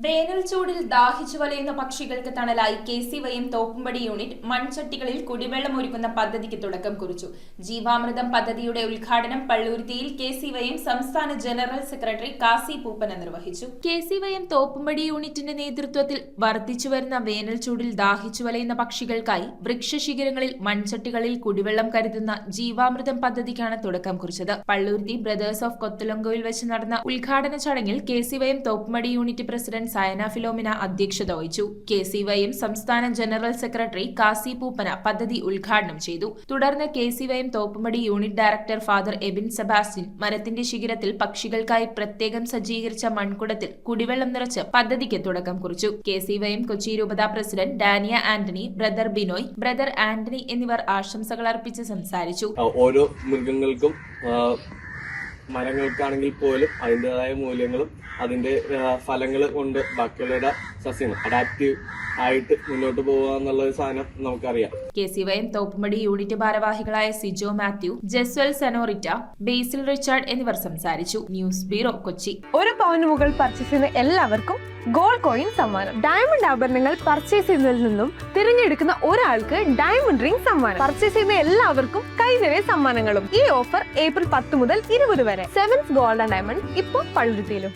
വേനൽ ചൂടിൽ ദാഹിച്ചു വലയുന്ന പക്ഷികൾക്ക് തണലായി KCYM തോപ്പുംപടി യൂണിറ്റ് മൺചട്ടികളിൽ കുടിവെള്ളം ഒരുക്കുന്ന പദ്ധതിക്ക് തുടക്കം കുറിച്ചു. ജീവാമൃതം പദ്ധതിയുടെ ഉദ്ഘാടനം പള്ളുരുത്തിയിൽ KCYM സംസ്ഥാന ജനറൽ സെക്രട്ടറി കാസി പൂപ്പന നിർവഹിച്ചു. KCYM തോപ്പുംപടി യൂണിറ്റിന്റെ നേതൃത്വത്തിൽ വർദ്ധിച്ചുവരുന്ന വേനൽ ചൂടിൽ ദാഹിച്ചു വലയുന്ന പക്ഷികൾക്കായി വൃക്ഷശിഖരങ്ങളിൽ മൺചട്ടികളിൽ കുടിവെള്ളം കരുതുന്ന ജീവാമൃതം പദ്ധതിക്കാണ് തുടക്കം കുറിച്ചത്. പള്ളുരുത്തി ബ്രദേഴ്സ് ഓഫ് കൊത്തലൊങ്കോയിൽ വെച്ച് നടന്ന ഉദ്ഘാടന ചടങ്ങിൽ KCYM Thoppumpady unit president Sayana Philomina അധ്യക്ഷത വഹിച്ചു. KCYM സംസ്ഥാന ജനറൽ സെക്രട്ടറി കാസി പൂപ്പന പദ്ധതി ഉദ്ഘാടനം ചെയ്തു. തുടർന്ന് KCYM Thoppumpady unit director father Ebin Sebastian മരത്തിന്റെ ശിഖരത്തിൽ പക്ഷികൾക്കായി പ്രത്യേകം സജ്ജീകരിച്ച മൺകുടത്തിൽ കുടിവെള്ളം നിറച്ച് പദ്ധതിക്ക് തുടക്കം കുറിച്ചു. KCYM കൊച്ചി രൂപത president Dania Antony, brother Binoy, brother Antony എന്നിവർ ആശംസകൾ അർപ്പിച്ച് സംസാരിച്ചു. ഓരോ മൃഗങ്ങൾക്കും മരങ്ങൾക്കാണെങ്കിൽ പോലും അതിൻ്റെതായ മൂല്യങ്ങളും അതിന്റെ ഫലങ്ങൾ കൊണ്ട് ബാക്കിയുള്ളവരുടെ സസ്യങ്ങൾ അഡാപ്റ്റീവ് ആയിട്ട് മുന്നോട്ട് പോകുക എന്നുള്ള ഒരു സാധനം നമുക്കറിയാം. KCYM തോപ്പുംപടി യൂണിറ്റ് ഭാരവാഹികളായ സിജോ മാത്യു, ജസ്വൽ സെനോറിറ്റ, ബേസിൽ റിച്ചാർഡ് എന്നിവർ സംസാരിച്ചു. News bureau, Kochi. ഒരു പവന് മുകൾ പർച്ചേസ് ചെയ്യുന്ന എല്ലാവർക്കും ഗോൾഡ് കോയിൻ സമ്മാനം. ഡയമണ്ട് ആഭരണങ്ങൾ പർച്ചേസ് ചെയ്യുന്നതിൽ നിന്നും തിരഞ്ഞെടുക്കുന്ന ഒരാൾക്ക് ഡയമണ്ട് റിംഗ് സമ്മാനം. പർച്ചേസ് ചെയ്യുന്ന എല്ലാവർക്കും കൈനിറയെ സമ്മാനങ്ങളും. ഈ ഓഫർ ഏപ്രിൽ 10 മുതൽ 20 വരെ. സെവൻസ് ഗോൾഡ് ആൻഡ് ഡയമണ്ട് ഇപ്പോൾ പള്ളുരുത്തിയിലും.